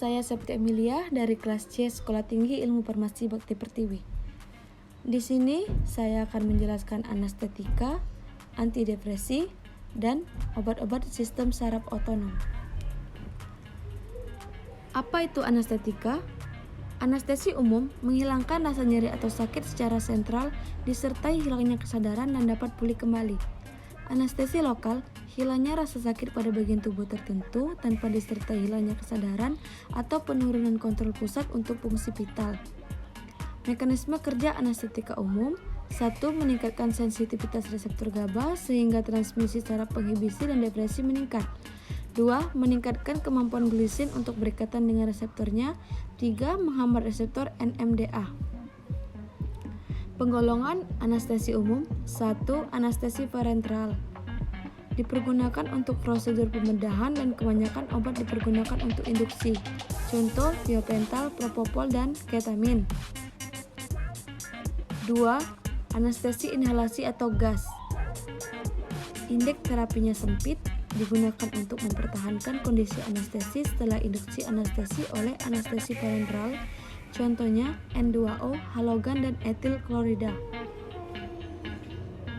saya Septi Emilia dari kelas C Sekolah Tinggi Ilmu Farmasi Bakti Pertiwi. Di sini saya akan menjelaskan anestetika, antidepresi, dan obat-obat sistem saraf otonom. Apa itu anestetika? Anestesi umum menghilangkan rasa nyeri atau sakit secara sentral disertai hilangnya kesadaran dan dapat pulih kembali. Anestesi lokal, hilangnya rasa sakit pada bagian tubuh tertentu tanpa disertai hilangnya kesadaran atau penurunan kontrol pusat untuk fungsi vital. Mekanisme kerja anestetika umum: 1. Meningkatkan sensitivitas reseptor GABA sehingga transmisi saraf penghibisi dan depresi meningkat. 2. Meningkatkan kemampuan glisin untuk berikatan dengan reseptornya. 3. Menghambat reseptor NMDA. Penggolongan anestesi umum: 1. Anestesi parenteral dipergunakan untuk prosedur pembedahan dan kebanyakan obat dipergunakan untuk induksi. Contoh thiopental, propofol, dan ketamin. 2. Anestesi inhalasi atau gas. Indeks terapinya sempit, digunakan untuk mempertahankan kondisi anestesi setelah induksi anestesi oleh anestesi parenteral. Contohnya N2O, halogan, dan etil klorida.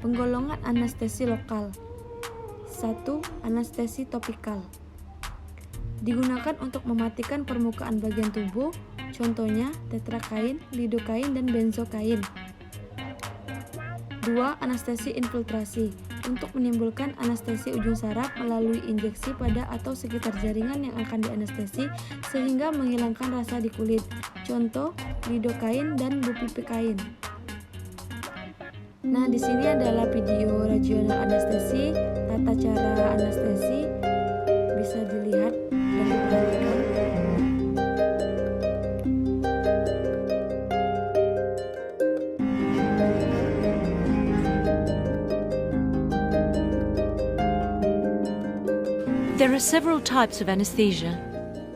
Penggolongan anestesi lokal: 1. Anestesi topikal digunakan untuk mematikan permukaan bagian tubuh. Contohnya tetrakain, lidokain, dan benzokain. 2. Anestesi infiltrasi untuk menimbulkan anestesi ujung saraf melalui injeksi pada atau sekitar jaringan yang akan dianestesi sehingga menghilangkan rasa di kulit. Contoh lidokain dan bupipikain. Nah, di sini adalah video regional anestesi, tata cara anestesi bisa dilihat dan diperhatikan. There are several types of anesthesia: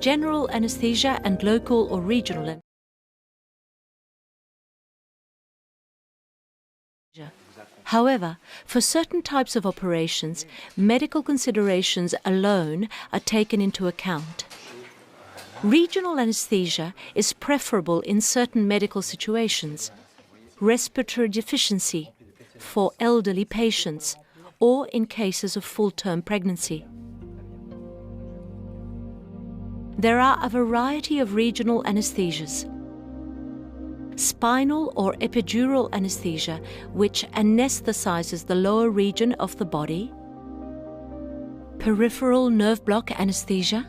general anesthesia and local or regional anesthesia. However, for certain types of operations, medical considerations alone are taken into account. Regional anesthesia is preferable in certain medical situations: respiratory deficiency, for elderly patients, or in cases of full-term pregnancy. There are a variety of regional anesthesias: spinal or epidural anesthesia, which anesthetizes the lower region of the body; peripheral nerve block anesthesia.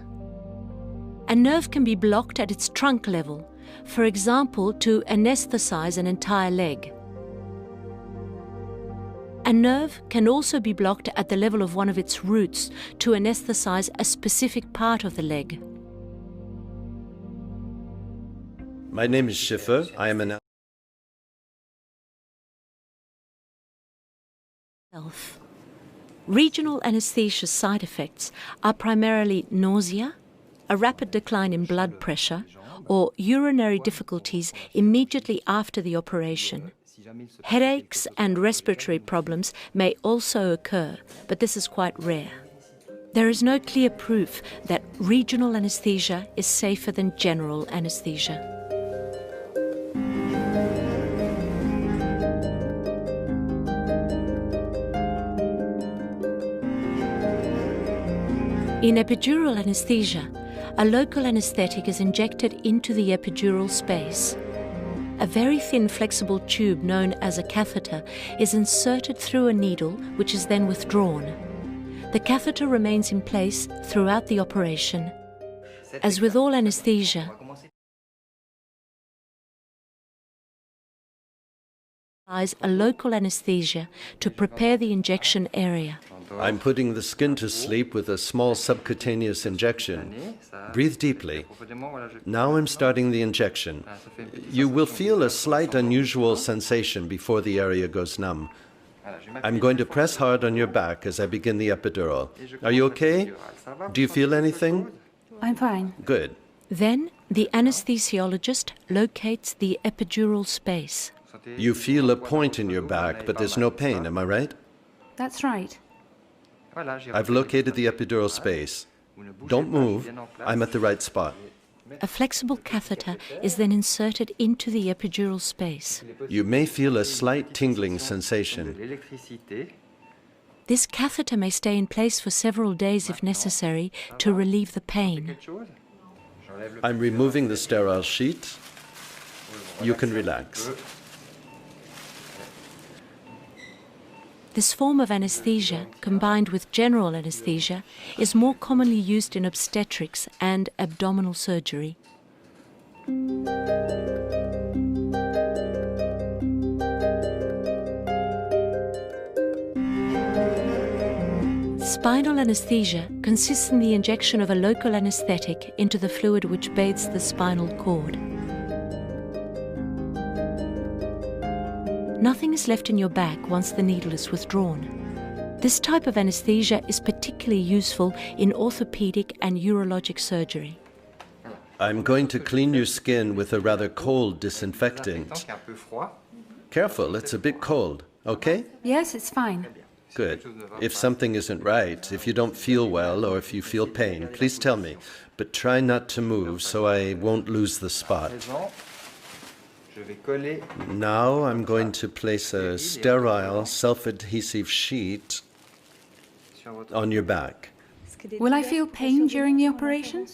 A nerve can be blocked at its trunk level, for example, to anesthetize an entire leg. A nerve can also be blocked at the level of one of its roots to anesthetize a specific part of the leg. My name is Schiffer. I am an Regional anesthesia's side effects are primarily nausea, a rapid decline in blood pressure, or urinary difficulties immediately after the operation. Headaches and respiratory problems may also occur, but this is quite rare. There is no clear proof that regional anesthesia is safer than general anesthesia. In epidural anesthesia, a local anesthetic is injected into the epidural space. A very thin flexible tube known as a catheter is inserted through a needle, which is then withdrawn. The catheter remains in place throughout the operation. As with all anesthesia, a local anesthesia to prepare the injection area. I'm putting the skin to sleep with a small subcutaneous injection. Breathe deeply. Now I'm starting the injection. You will feel a slight unusual sensation before the area goes numb. I'm going to press hard on your back as I begin the epidural. Are you okay? Do you feel anything? I'm fine. Good. Then the anesthesiologist locates the epidural space. You feel a point in your back, but there's no pain, am I right? That's right. I've located the epidural space. Don't move. I'm at the right spot. A flexible catheter is then inserted into the epidural space. You may feel a slight tingling sensation. This catheter may stay in place for several days if necessary to relieve the pain. I'm removing the sterile sheet. You can relax. This form of anesthesia, combined with general anesthesia, is more commonly used in obstetrics and abdominal surgery. Spinal anesthesia consists in the injection of a local anesthetic into the fluid which bathes the spinal cord. Nothing is left in your back once the needle is withdrawn. This type of anesthesia is particularly useful in orthopedic and urologic surgery. I'm going to clean your skin with a rather cold disinfectant. Careful, it's a bit cold, okay? Yes, it's fine. Good. If something isn't right, if you don't feel well or if you feel pain, please tell me. But try not to move so I won't lose the spot. Now I'm going to place a sterile, self-adhesive sheet on your back. Will I feel pain during the operation?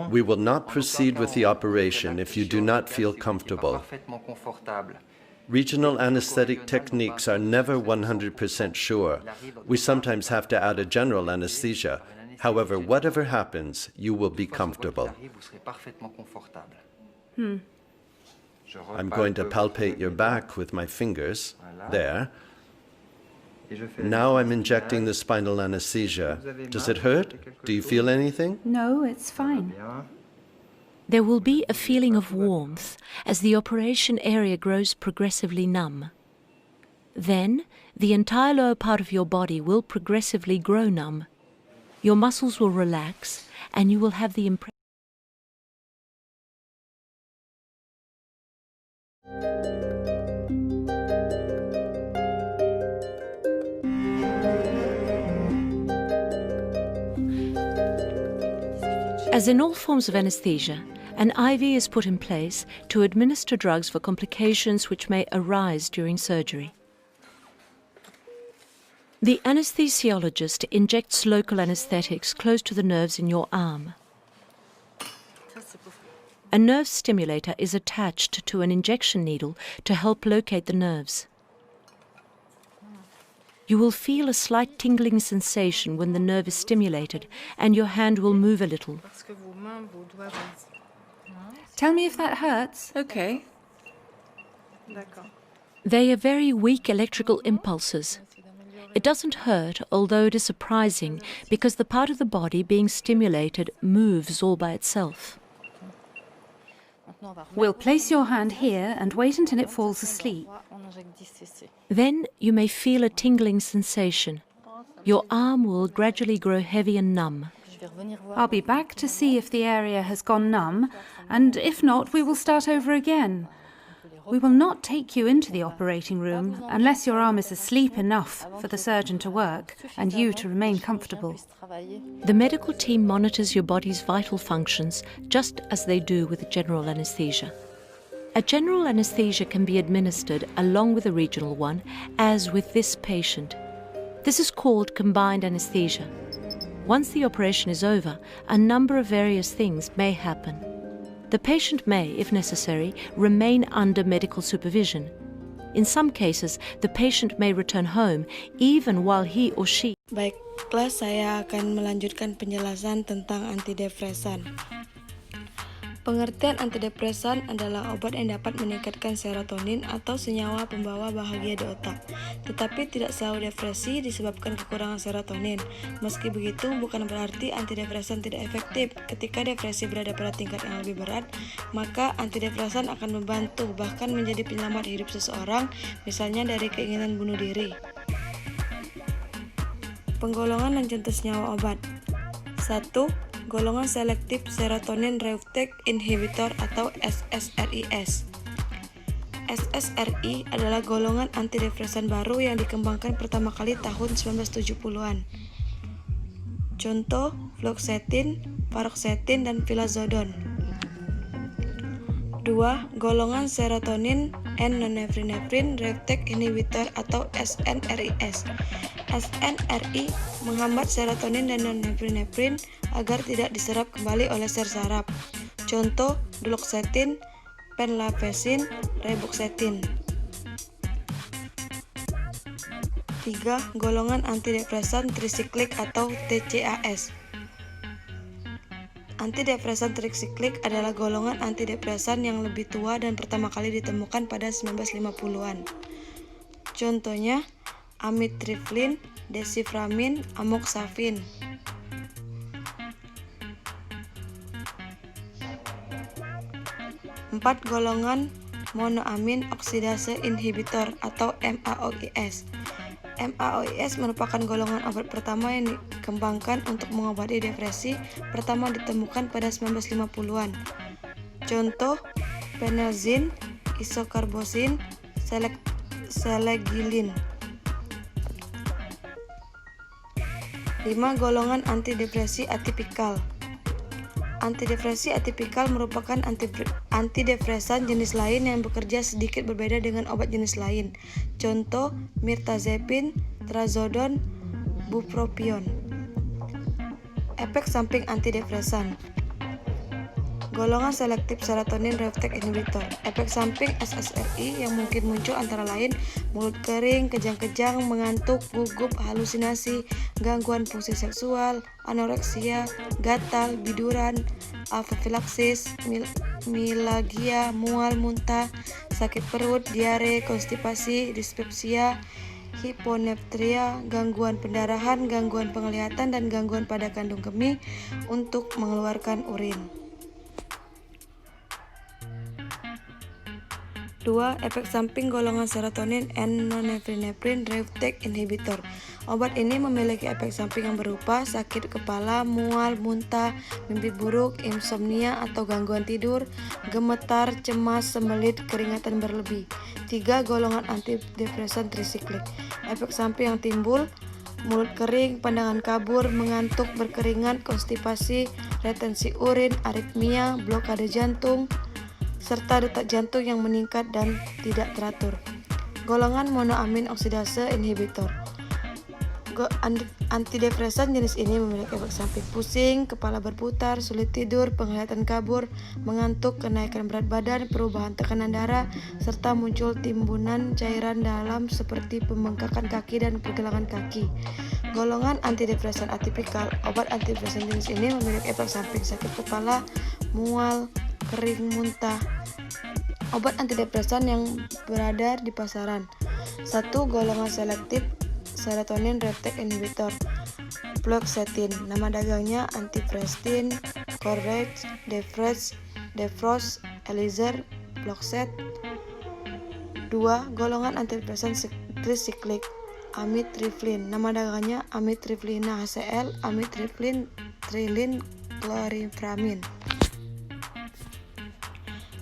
We will not proceed with the operation if you do not feel comfortable. Regional anesthetic techniques are never 100% sure. We sometimes have to add a general anesthesia. However, whatever happens, you will be comfortable. I'm going to palpate your back with my fingers. There. Now I'm injecting the spinal anesthesia. Does it hurt? Do you feel anything? No, it's fine. There will be a feeling of warmth as the operation area grows progressively numb. Then, the entire lower part of your body will progressively grow numb. Your muscles will relax, and you will have the impression. As in all forms of anesthesia, an IV is put in place to administer drugs for complications which may arise during surgery. The anesthesiologist injects local anesthetics close to the nerves in your arm. A nerve stimulator is attached to an injection needle to help locate the nerves. You will feel a slight tingling sensation when the nerve is stimulated, and your hand will move a little. Tell me if that hurts. Okay. They are very weak electrical impulses. It doesn't hurt, although it is surprising, because the part of the body being stimulated moves all by itself. We'll place your hand here and wait until it falls asleep. Then you may feel a tingling sensation. Your arm will gradually grow heavy and numb. I'll be back to see if the area has gone numb, and if not, we will start over again. We will not take you into the operating room unless your arm is asleep enough for the surgeon to work and you to remain comfortable. The medical team monitors your body's vital functions just as they do with general anesthesia. A general anesthesia can be administered along with a regional one, as with this patient. This is called combined anesthesia. Once the operation is over, a number of various things may happen. The patient may, if necessary, remain under medical supervision. In some cases, the patient may return home even while he or she. Baiklah, saya akan melanjutkan penjelasan tentang antidepresan. Pengertian antidepresan adalah obat yang dapat meningkatkan serotonin atau senyawa pembawa bahagia di otak. Tetapi tidak selalu depresi disebabkan kekurangan serotonin. Meski begitu, bukan berarti antidepresan tidak efektif. Ketika depresi berada pada tingkat yang lebih berat, maka antidepresan akan membantu, bahkan menjadi penyelamat hidup seseorang, misalnya dari keinginan bunuh diri. Penggolongan dan contoh senyawa obat. 1. Golongan selektif serotonin reuptake inhibitor atau SSRIs. SSRI adalah golongan antidepresan baru yang dikembangkan pertama kali tahun 1970-an. Contoh, fluoxetine, paroxetine, dan vilazodon. 2. Golongan serotonin N-norepinephrine reuptake inhibitor atau SNRIs. SNRI menghambat serotonin dan norepinephrine agar tidak diserap kembali oleh sel saraf. Contoh duloxetin, venlafaxine, reboxetin. 3. Golongan antidepresan trisiklik atau TCAS. Antidepresan trisiklik adalah golongan antidepresan yang lebih tua dan pertama kali ditemukan pada 1950-an. Contohnya amitriptyline, desiframin, amoxicillin. 4. Golongan monoamin oksidase inhibitor atau MAOIs. MAOIs merupakan golongan obat pertama yang dikembangkan untuk mengobati depresi, pertama ditemukan pada 1950-an. Contoh phenelzine, isocarbosin, selegilin. 5. Golongan antidepresi atipikal. Antidepresi atipikal merupakan antidepresan jenis lain yang bekerja sedikit berbeda dengan obat jenis lain. Contoh mirtazapine, trazodone, bupropion. Efek samping antidepresan. Golongan selektif serotonin reuptake inhibitor. Efek samping SSRI yang mungkin muncul antara lain mulut kering, kejang-kejang, mengantuk, gugup, halusinasi, gangguan fungsi seksual, anoreksia, gatal, biduran, afilaksis, mialgia, mual, muntah, sakit perut, diare, konstipasi, dispepsia, hiponeptria, gangguan pendarahan, gangguan penglihatan, dan gangguan pada kandung kemih untuk mengeluarkan urin. 2. Efek samping golongan serotonin N-norepinephrine reuptake inhibitor. Obat ini memiliki efek samping yang berupa sakit kepala, mual, muntah, mimpi buruk, insomnia atau gangguan tidur, gemetar, cemas, sembelit, keringatan berlebih. 3. Golongan antidepresan trisiklik. Efek samping yang timbul: mulut kering, pandangan kabur, mengantuk, berkeringat, konstipasi, retensi urin, aritmia, blokade jantung, serta detak jantung yang meningkat dan tidak teratur. Golongan monoamin oksidase inhibitor. Antidepresan jenis ini memiliki efek samping pusing, kepala berputar, sulit tidur, penglihatan kabur, mengantuk, kenaikan berat badan, perubahan tekanan darah, serta muncul timbunan cairan dalam seperti pembengkakan kaki dan pergelangan kaki. Golongan antidepresan atipikal. Obat antidepresan jenis ini memiliki efek samping sakit kepala, mual, kering, muntah. Obat antidepresan yang beredar di pasaran. 1. Golongan selektif serotonin reuptake inhibitor. Fluoxetine, nama dagangnya Antidepresin, Courage, Defrost, Elixir, Floxet. 2. Golongan antidepresan trisiklik. Amitriptyline, nama dagangnya Amitriptyline HCl, amitriptyline, trilin, chlorpheniramine.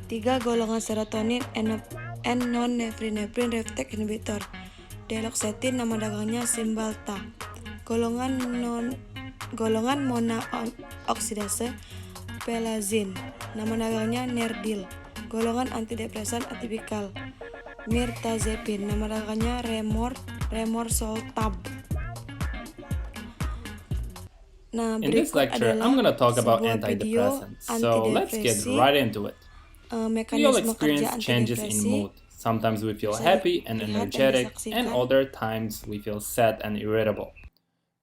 3. Golongan serotonin N-norepinephrine reuptake inhibitor. Deloxetin, nama dagangnya Cymbalta. Golongan monooksidase pelazine, nama dagangnya Nerdil. Golongan antidepresan atipikal. Mirtazapine, nama dagangnya Remorsoltab. Nah, In this lecture, I'm going to talk about antidepressants. So let's get right into it. We'll experience changes in mood. Sometimes we feel happy and energetic, and other times we feel sad and irritable.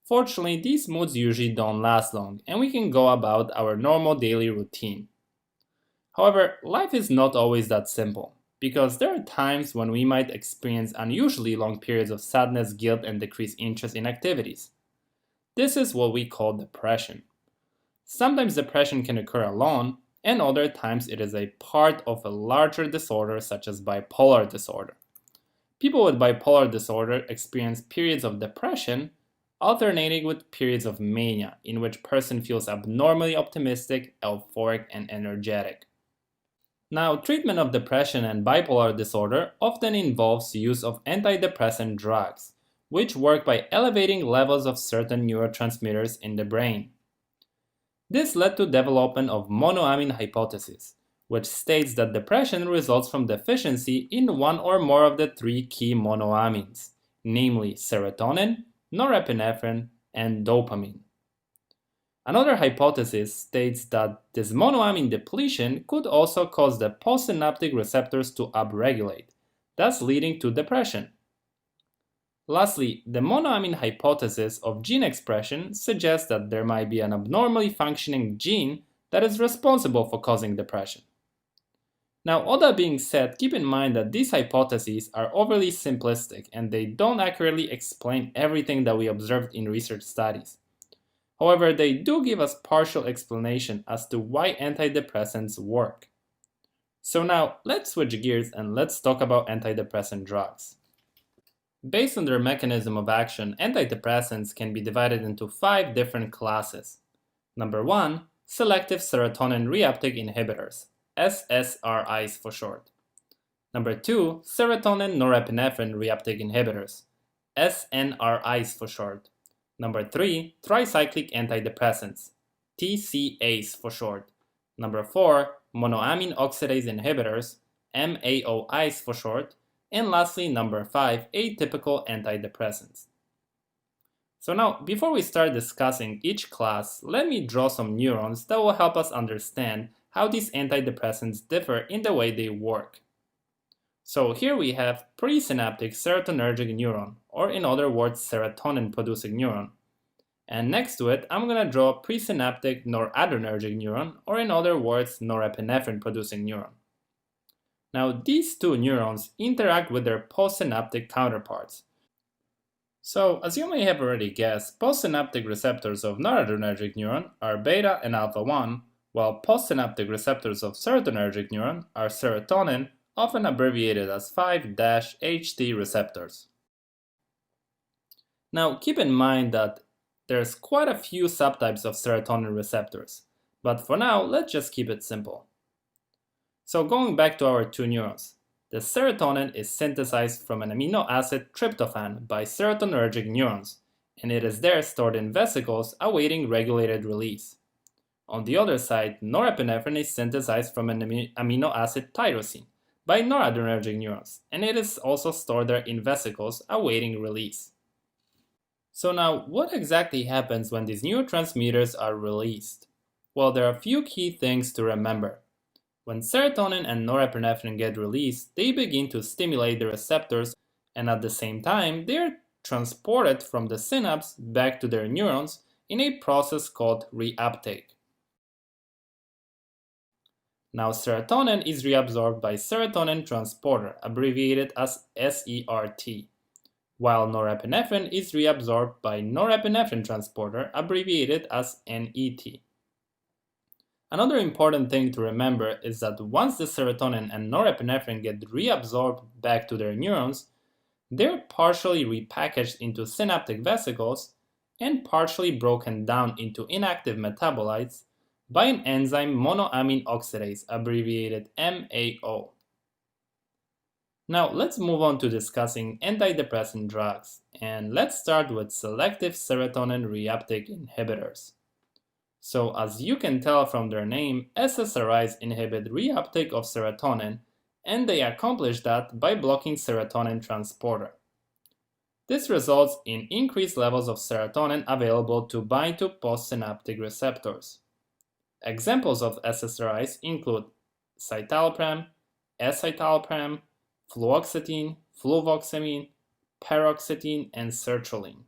Fortunately, these moods usually don't last long, and we can go about our normal daily routine. However, life is not always that simple, because there are times when we might experience unusually long periods of sadness, guilt, and decreased interest in activities. This is what we call depression. Sometimes depression can occur alone, and other times it is a part of a larger disorder such as bipolar disorder. People with bipolar disorder experience periods of depression alternating with periods of mania in which person feels abnormally optimistic, euphoric, and energetic. Now, treatment of depression and bipolar disorder often involves the use of antidepressant drugs, which work by elevating levels of certain neurotransmitters in the brain. This led to development of monoamine hypothesis, which states that depression results from deficiency in one or more of the three key monoamines, namely serotonin, norepinephrine, and dopamine. Another hypothesis states that this monoamine depletion could also cause the postsynaptic receptors to upregulate, thus leading to depression. Lastly, the monoamine hypothesis of gene expression suggests that there might be an abnormally functioning gene that is responsible for causing depression. Now, all that being said, keep in mind that these hypotheses are overly simplistic and they don't accurately explain everything that we observed in research studies. However, they do give us partial explanation as to why antidepressants work. So now, let's switch gears and let's talk about antidepressant drugs. Based on their mechanism of action, antidepressants can be divided into 5 different classes. Number 1, selective serotonin reuptake inhibitors, SSRIs for short. Number 2, serotonin norepinephrine reuptake inhibitors, SNRIs for short. Number 3, tricyclic antidepressants, TCAs for short. Number 4, monoamine oxidase inhibitors, MAOIs for short. And lastly, number 5, atypical antidepressants. So now, before we start discussing each class, let me draw some neurons that will help us understand how these antidepressants differ in the way they work. So here we have presynaptic serotonergic neuron, or in other words, serotonin-producing neuron. And next to it, I'm going to draw presynaptic noradrenergic neuron, or in other words, norepinephrine-producing neuron. Now, these two neurons interact with their postsynaptic counterparts. So, as you may have already guessed, postsynaptic receptors of noradrenergic neuron are beta and alpha-1, while postsynaptic receptors of serotonergic neuron are serotonin, often abbreviated as 5-HT receptors. Now, keep in mind that there's quite a few subtypes of serotonin receptors, but for now, let's just keep it simple. So going back to our two neurons, the serotonin is synthesized from an amino acid tryptophan by serotonergic neurons, and it is there stored in vesicles awaiting regulated release. On the other side, norepinephrine is synthesized from an amino acid tyrosine by noradrenergic neurons, and it is also stored there in vesicles awaiting release. So now, what exactly happens when these neurotransmitters are released? Well, there are a few key things to remember. When serotonin and norepinephrine get released, they begin to stimulate the receptors, and at the same time, they are transported from the synapse back to their neurons in a process called reuptake. Now, serotonin is reabsorbed by serotonin transporter, abbreviated as SERT, while norepinephrine is reabsorbed by norepinephrine transporter, abbreviated as NET. Another important thing to remember is that once the serotonin and norepinephrine get reabsorbed back to their neurons, they're partially repackaged into synaptic vesicles and partially broken down into inactive metabolites by an enzyme monoamine oxidase, abbreviated MAO. Now let's move on to discussing antidepressant drugs, and let's start with selective serotonin reuptake inhibitors. So as you can tell from their name, SSRIs inhibit reuptake of serotonin, and they accomplish that by blocking serotonin transporter. This results in increased levels of serotonin available to bind to postsynaptic receptors. Examples of SSRIs include citalopram, escitalopram, fluoxetine, fluvoxamine, paroxetine, and sertraline.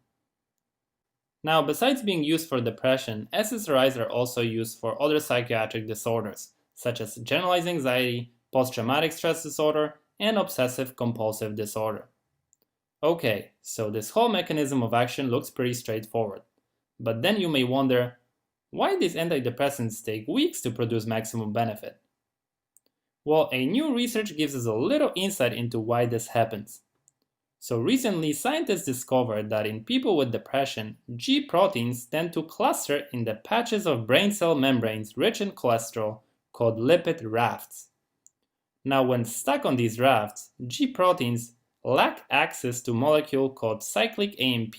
Now, besides being used for depression, SSRIs are also used for other psychiatric disorders, such as generalized anxiety, post-traumatic stress disorder, and obsessive-compulsive disorder. Okay, so this whole mechanism of action looks pretty straightforward. But then you may wonder, why these antidepressants take weeks to produce maximum benefit? Well, a new research gives us a little insight into why this happens. So recently, scientists discovered that in people with depression, G proteins tend to cluster in the patches of brain cell membranes rich in cholesterol called lipid rafts. Now, when stuck on these rafts, G proteins lack access to a molecule called cyclic AMP,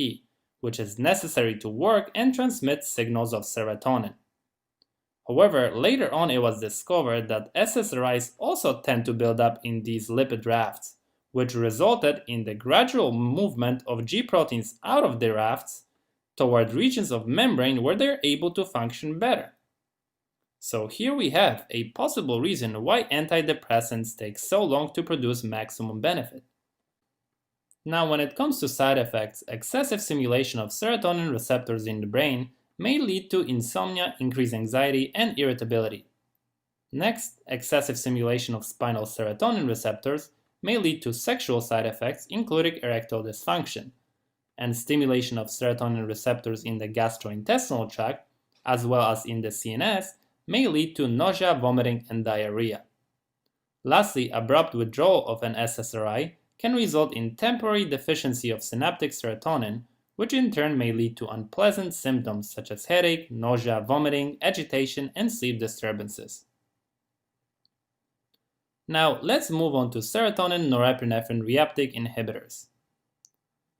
which is necessary to work and transmit signals of serotonin. However, later on it was discovered that SSRIs also tend to build up in these lipid rafts, which resulted in the gradual movement of G proteins out of the rafts toward regions of membrane where they're able to function better. So here we have a possible reason why antidepressants take so long to produce maximum benefit. Now, when it comes to side effects, excessive stimulation of serotonin receptors in the brain may lead to insomnia, increased anxiety, and irritability. Next, excessive stimulation of spinal serotonin receptors may lead to sexual side effects, including erectile dysfunction, and stimulation of serotonin receptors in the gastrointestinal tract, as well as in the CNS, may lead to nausea, vomiting, and diarrhea. Lastly, abrupt withdrawal of an SSRI can result in temporary deficiency of synaptic serotonin, which in turn may lead to unpleasant symptoms such as headache, nausea, vomiting, agitation, and sleep disturbances. Now, let's move on to serotonin norepinephrine reuptake inhibitors.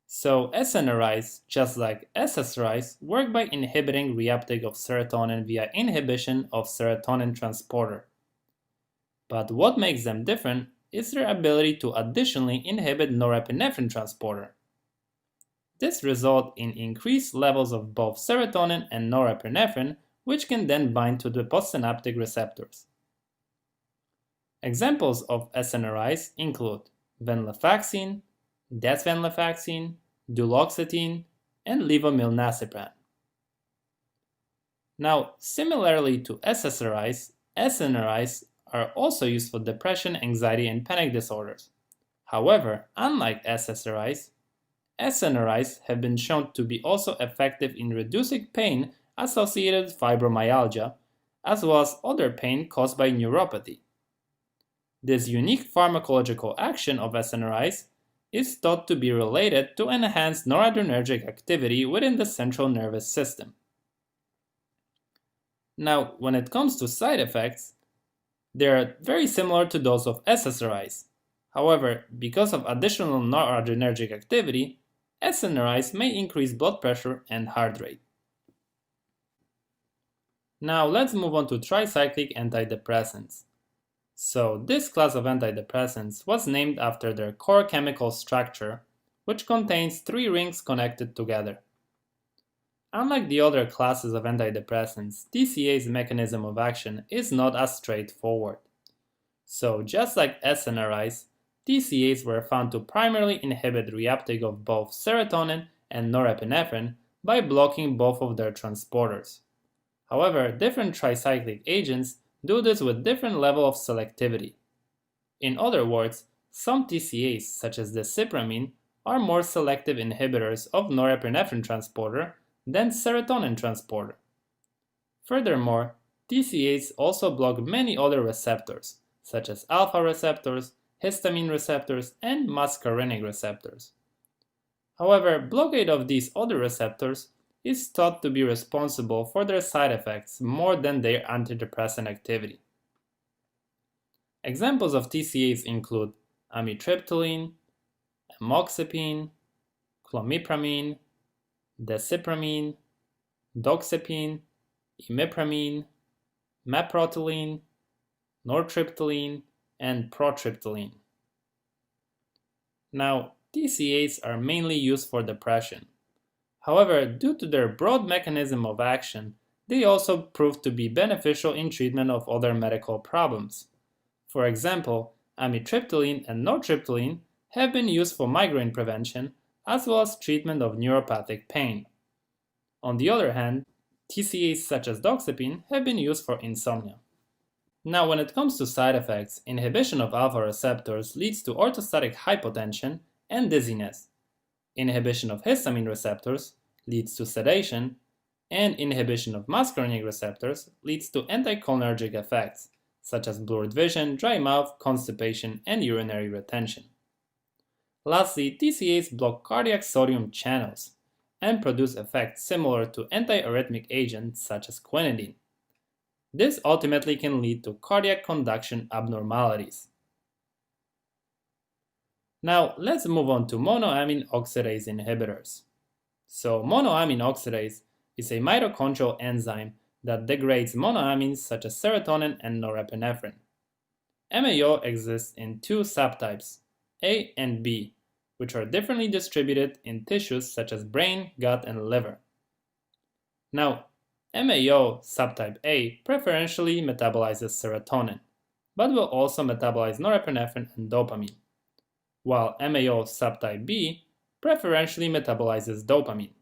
So, SNRIs, just like SSRIs, work by inhibiting reuptake of serotonin via inhibition of serotonin transporter. But what makes them different is their ability to additionally inhibit norepinephrine transporter. This results in increased levels of both serotonin and norepinephrine, which can then bind to the postsynaptic receptors. Examples of SNRIs include venlafaxine, desvenlafaxine, duloxetine, and levomilnacipran. Now, similarly to SSRIs, SNRIs are also used for depression, anxiety, and panic disorders. However, unlike SSRIs, SNRIs have been shown to be also effective in reducing pain associated with fibromyalgia, as well as other pain caused by neuropathy. This unique pharmacological action of SNRIs is thought to be related to enhanced noradrenergic activity within the central nervous system. Now, when it comes to side effects, they are very similar to those of SSRIs. However, because of additional noradrenergic activity, SNRIs may increase blood pressure and heart rate. Now let's move on to tricyclic antidepressants. So this class of antidepressants was named after their core chemical structure, which contains 3 rings connected together. Unlike the other classes of antidepressants, TCA's mechanism of action is not as straightforward. So just like SNRIs, TCAs were found to primarily inhibit reuptake of both serotonin and norepinephrine by blocking both of their transporters. However, different tricyclic agents do this with different level of selectivity. In other words, some TCAs, such as desipramine, are more selective inhibitors of norepinephrine transporter than serotonin transporter. Furthermore, TCAs also block many other receptors, such as alpha receptors, histamine receptors, and muscarinic receptors. However, blockade of these other receptors is thought to be responsible for their side effects more than their antidepressant activity. Examples of TCAs include amitriptyline, amoxapine, clomipramine, desipramine, doxepine, imipramine, maproteline, nortriptyline, and protriptyline. Now, TCAs are mainly used for depression. However, due to their broad mechanism of action, they also prove to be beneficial in treatment of other medical problems. For example, amitriptyline and nortriptyline have been used for migraine prevention as well as treatment of neuropathic pain. On the other hand, TCAs such as doxepine have been used for insomnia. Now, when it comes to side effects, inhibition of alpha receptors leads to orthostatic hypotension and dizziness. Inhibition of histamine receptors leads to sedation, and inhibition of muscarinic receptors leads to anticholinergic effects, such as blurred vision, dry mouth, constipation, and urinary retention. Lastly, TCAs block cardiac sodium channels and produce effects similar to antiarrhythmic agents such as quinidine. This ultimately can lead to cardiac conduction abnormalities. Now, let's move on to monoamine oxidase inhibitors. So, monoamine oxidase is a mitochondrial enzyme that degrades monoamines such as serotonin and norepinephrine. MAO exists in two subtypes, A and B, which are differently distributed in tissues such as brain, gut, and liver. Now, MAO subtype A preferentially metabolizes serotonin, but will also metabolize norepinephrine and dopamine, while MAO subtype B preferentially metabolizes dopamine.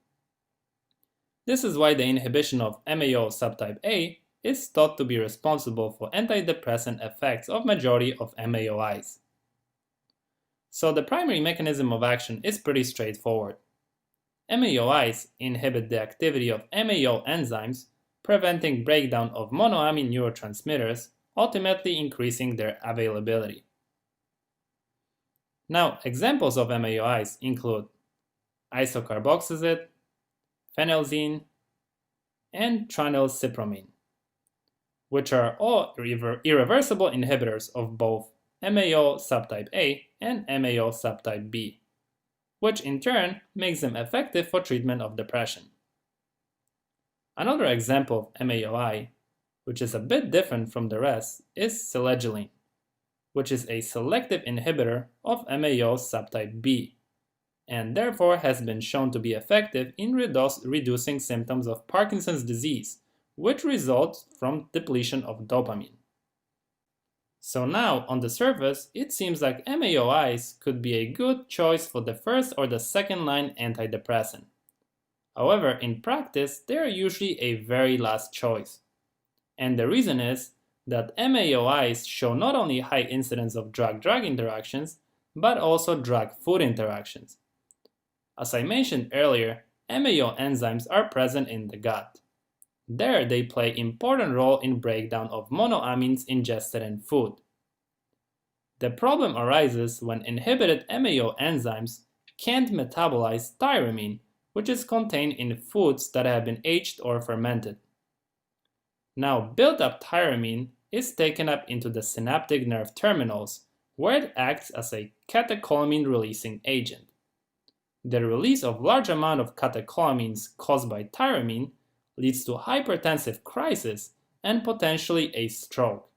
This is why the inhibition of MAO subtype A is thought to be responsible for antidepressant effects of majority of MAOIs. So the primary mechanism of action is pretty straightforward. MAOIs inhibit the activity of MAO enzymes, preventing breakdown of monoamine neurotransmitters, ultimately increasing their availability. Now, examples of MAOIs include isocarboxazid, phenelzine, and tranylcypromine, which are all irreversible inhibitors of both MAO subtype A and MAO subtype B, which in turn makes them effective for treatment of depression. Another example of MAOI, which is a bit different from the rest, is selegiline, which is a selective inhibitor of MAO subtype B, and therefore has been shown to be effective in reducing symptoms of Parkinson's disease, which results from depletion of dopamine. So now, on the surface, it seems like MAOIs could be a good choice for the first or the second line antidepressant. However, in practice, they are usually a very last choice. And the reason is that MAOIs show not only high incidence of drug-drug interactions, but also drug-food interactions. As I mentioned earlier, MAO enzymes are present in the gut. There, they play an important role in breakdown of monoamines ingested in food. The problem arises when inhibited MAO enzymes can't metabolize tyramine, which is contained in foods that have been aged or fermented. Now, built-up tyramine is taken up into the synaptic nerve terminals, where it acts as a catecholamine-releasing agent. The release of large amount of catecholamines caused by tyramine leads to hypertensive crisis and potentially a stroke.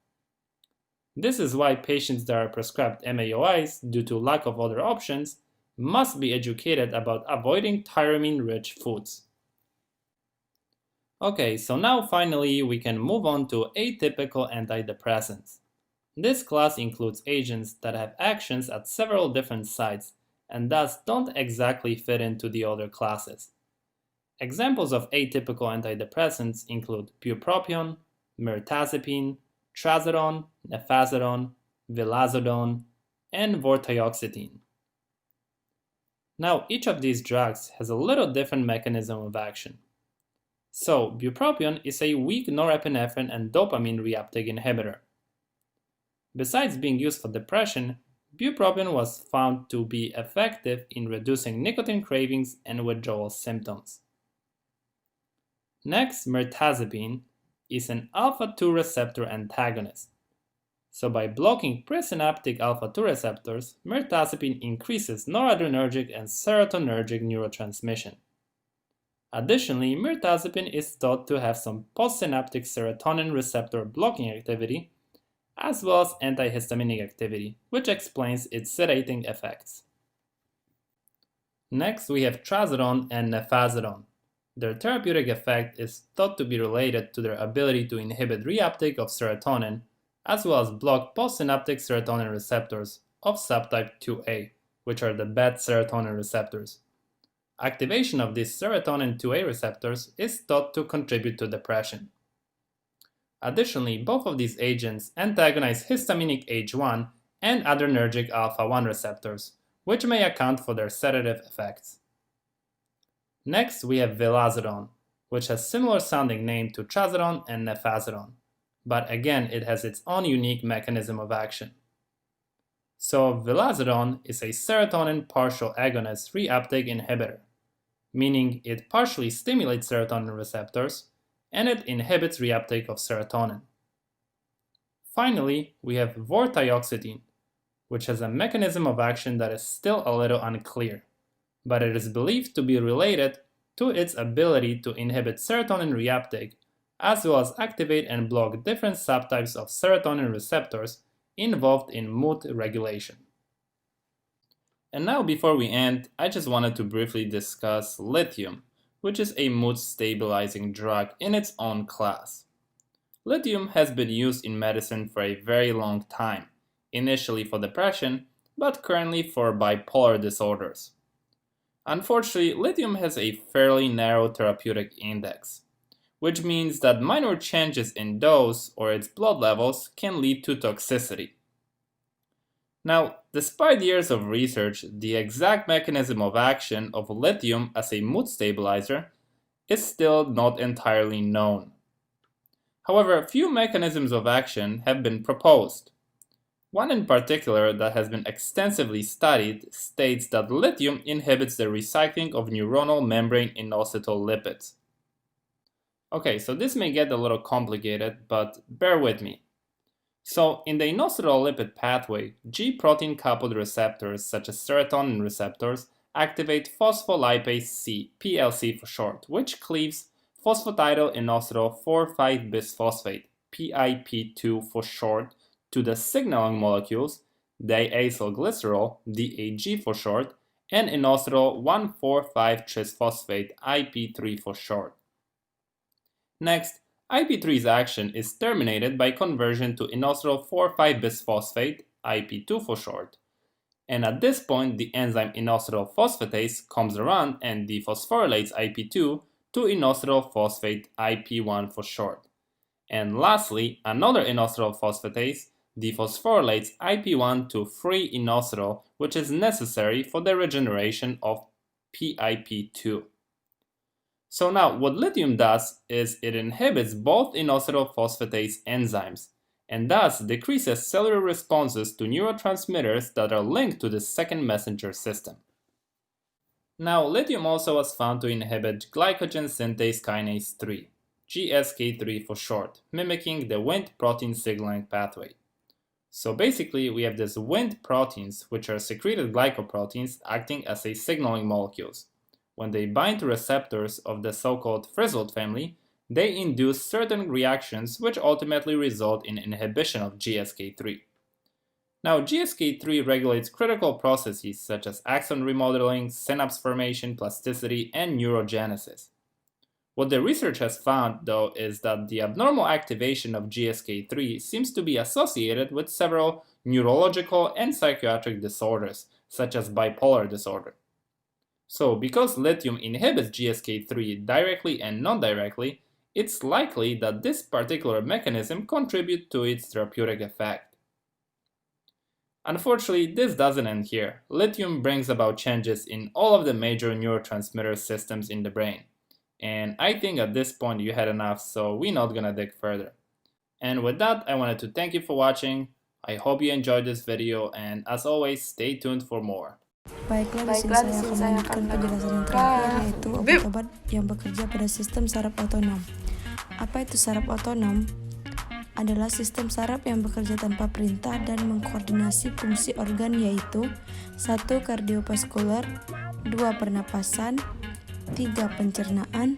This is why patients that are prescribed MAOIs due to lack of other options must be educated about avoiding tyramine-rich foods. Okay, so now finally we can move on to atypical antidepressants. This class includes agents that have actions at several different sites and thus don't exactly fit into the other classes. Examples of atypical antidepressants include bupropion, mirtazapine, trazodone, nefazodone, vilazodone, and vortioxetine. Now, each of these drugs has a little different mechanism of action. So, bupropion is a weak norepinephrine and dopamine reuptake inhibitor. Besides being used for depression, bupropion was found to be effective in reducing nicotine cravings and withdrawal symptoms. Next, mirtazapine is an alpha-2 receptor antagonist. So by blocking presynaptic alpha-2 receptors, mirtazapine increases noradrenergic and serotonergic neurotransmission. Additionally, mirtazapine is thought to have some postsynaptic serotonin receptor blocking activity, as well as antihistaminic activity, which explains its sedating effects. Next, we have trazodone and nefazodone. Their therapeutic effect is thought to be related to their ability to inhibit reuptake of serotonin, as well as block postsynaptic serotonin receptors of subtype 2A, which are the bad serotonin receptors. Activation of these serotonin 2A receptors is thought to contribute to depression. Additionally, both of these agents antagonize histaminic H1 and adrenergic alpha-1 receptors, which may account for their sedative effects. Next, we have vilazodone, which has similar sounding name to trazodone and nefazodone, but again, it has its own unique mechanism of action. So, vilazodone is a serotonin partial agonist reuptake inhibitor, meaning it partially stimulates serotonin receptors and it inhibits reuptake of serotonin. Finally, we have vortioxetine, which has a mechanism of action that is still a little unclear, but it is believed to be related to its ability to inhibit serotonin reuptake as well as activate and block different subtypes of serotonin receptors involved in mood regulation. And now, before we end, I just wanted to briefly discuss lithium, which is a mood stabilizing drug in its own class. Lithium has been used in medicine for a very long time, initially for depression, but currently for bipolar disorders. Unfortunately, lithium has a fairly narrow therapeutic index, which means that minor changes in dose or its blood levels can lead to toxicity. Now, despite years of research, the exact mechanism of action of lithium as a mood stabilizer is still not entirely known. However, few mechanisms of action have been proposed. One in particular that has been extensively studied states that lithium inhibits the recycling of neuronal membrane inositol lipids. Okay, so this may get a little complicated, but bear with me. So, in the inositol lipid pathway, G-protein coupled receptors such as serotonin receptors activate phospholipase C, PLC for short, which cleaves phosphatidylinositol 4,5-bisphosphate, PIP2 for short, to the signaling molecules diacylglycerol, DAG for short, and inositol 1,4,5-trisphosphate, IP3 for short. Next, IP3's action is terminated by conversion to inositol 4,5-bisphosphate, IP2 for short. And at this point, the enzyme inositol phosphatase comes around and dephosphorylates IP2 to inositol phosphate, IP1 for short. And lastly, another inositol phosphatase dephosphorylates IP1 to free inositol, which is necessary for the regeneration of PIP2. So now, what lithium does is it inhibits both inositol phosphatase enzymes, and thus decreases cellular responses to neurotransmitters that are linked to the second messenger system. Now, lithium also was found to inhibit glycogen synthase kinase 3, GSK3 for short, mimicking the Wnt protein signaling pathway. So basically, we have these Wnt proteins, which are secreted glycoproteins acting as a signaling molecules. When they bind to receptors of the so-called frizzled family, they induce certain reactions which ultimately result in inhibition of GSK3. Now, GSK3 regulates critical processes such as axon remodeling, synapse formation, plasticity, and neurogenesis. What the research has found, though, is that the abnormal activation of GSK3 seems to be associated with several neurological and psychiatric disorders, such as bipolar disorder. So, because lithium inhibits GSK3 directly and non-directly, it's likely that this particular mechanism contributes to its therapeutic effect. Unfortunately, this doesn't end here. Lithium brings about changes in all of the major neurotransmitter systems in the brain. And I think at this point you had enough, so we're not gonna dig further. And with that, I wanted to thank you for watching. I hope you enjoyed this video, and as always, stay tuned for more. Baiklah, di sini saya akan melanjutkan penjelasan yang terakhir, yaitu obat-obat yang bekerja pada sistem saraf otonom. Apa itu saraf otonom? Adalah sistem saraf yang bekerja tanpa perintah dan mengkoordinasi fungsi organ, yaitu 1. Kardiovaskular, 2. Pernapasan, 3. Pencernaan,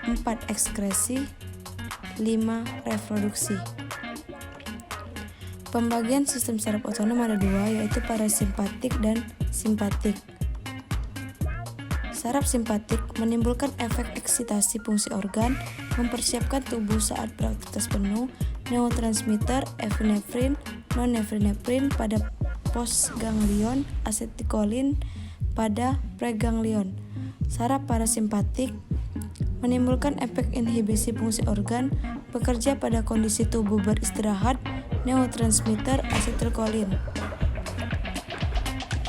4. Ekskresi, 5. Reproduksi. Pembagian sistem saraf otonom ada dua, yaitu parasimpatik dan simpatik. Saraf simpatik menimbulkan efek eksitasi fungsi organ, mempersiapkan tubuh saat beraktivitas penuh, neurotransmitter epinefrin, norepinefrin pada postganglion, asetilkolin pada preganglion. Saraf parasimpatik menimbulkan efek inhibisi fungsi organ, bekerja pada kondisi tubuh beristirahat, neurotransmitter asetilkolin.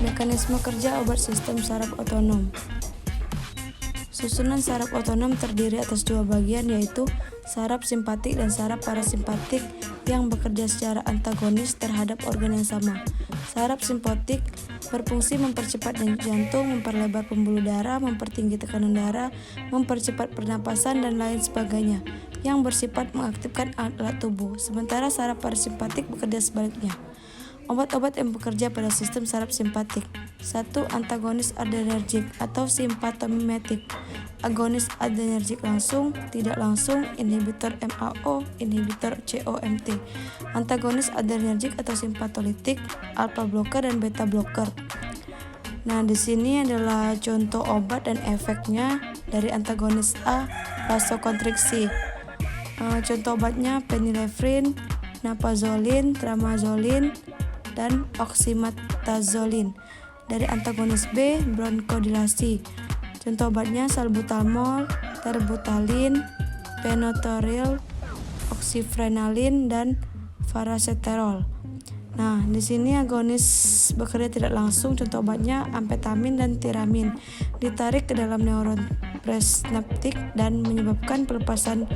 Mekanisme kerja obat sistem saraf otonom. Susunan saraf otonom terdiri atas dua bagian, yaitu saraf simpatik dan saraf parasimpatik yang bekerja secara antagonis terhadap organ yang sama. Saraf simpatik berfungsi mempercepat denyut jantung, memperlebar pembuluh darah, mempertinggi tekanan darah, mempercepat pernapasan, dan lain sebagainya, yang bersifat mengaktifkan alat tubuh. Sementara saraf parasimpatik bekerja sebaliknya, Obat-obat yang bekerja pada sistem saraf simpatik. 1. Antagonis adrenergik atau simpatomimetik. Agonis adrenergik langsung, tidak langsung, inhibitor MAO, inhibitor COMT. Antagonis adrenergik atau simpatolitik, alpha blocker dan beta blocker. Nah, di sini adalah contoh obat dan efeknya dari antagonis A, vasokonstriksi. Contoh obatnya phenylephrine, napazolin, tramazolin, dan oxymetazoline. Dari antagonis B, bronkodilasi. Contoh obatnya salbutamol, terbutalin, penotoril, oxyfrenalin, dan paracetamol. Nah, di sini agonis bekerja tidak langsung, contoh obatnya amfetamin dan tiramin. Ditarik ke dalam neuron presnaptik dan menyebabkan pelepasan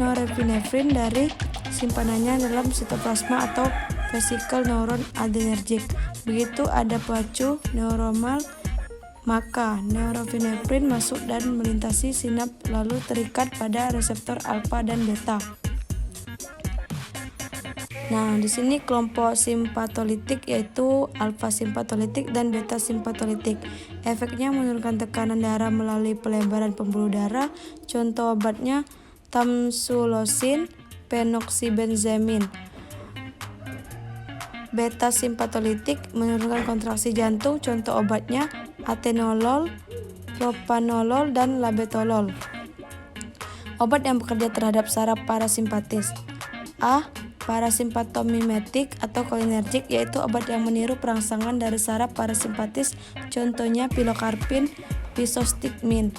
norepinefrin dari simpanannya dalam sitoplasma atau vesikel neuron adrenergik. Begitu ada pacu neuronal, maka norepinefrin masuk dan melintasi sinap lalu terikat pada reseptor alfa dan beta. Nah, di sini kelompok simpatolitik yaitu alfa simpatolitik dan beta simpatolitik. Efeknya menurunkan tekanan darah melalui pelebaran pembuluh darah. Contoh obatnya tamsulosin, phenoxybenzamin. Beta simpatolitik menurunkan kontraksi jantung. Contoh obatnya atenolol, propanolol, dan labetalol. Obat yang bekerja terhadap saraf parasimpatis. A. Parasimpatomimetik atau kolinergik, yaitu obat yang meniru perangsangan dari saraf parasimpatis, contohnya pilokarpin, pisostigmin.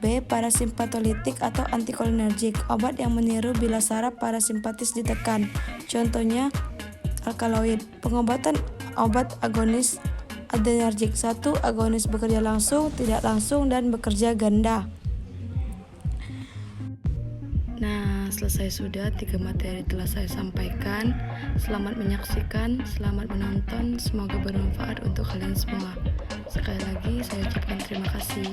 B. Parasimpatolitik atau antikolinergik, obat yang meniru bila saraf parasimpatis ditekan, contohnya alkaloid. Pengobatan obat agonis adrenergik. 1. Agonis bekerja langsung, tidak langsung, dan bekerja ganda. Nah, selesai sudah 3 materi telah saya sampaikan. Selamat menyaksikan, selamat menonton, semoga bermanfaat untuk kalian semua. Sekali lagi saya ucapkan terima kasih.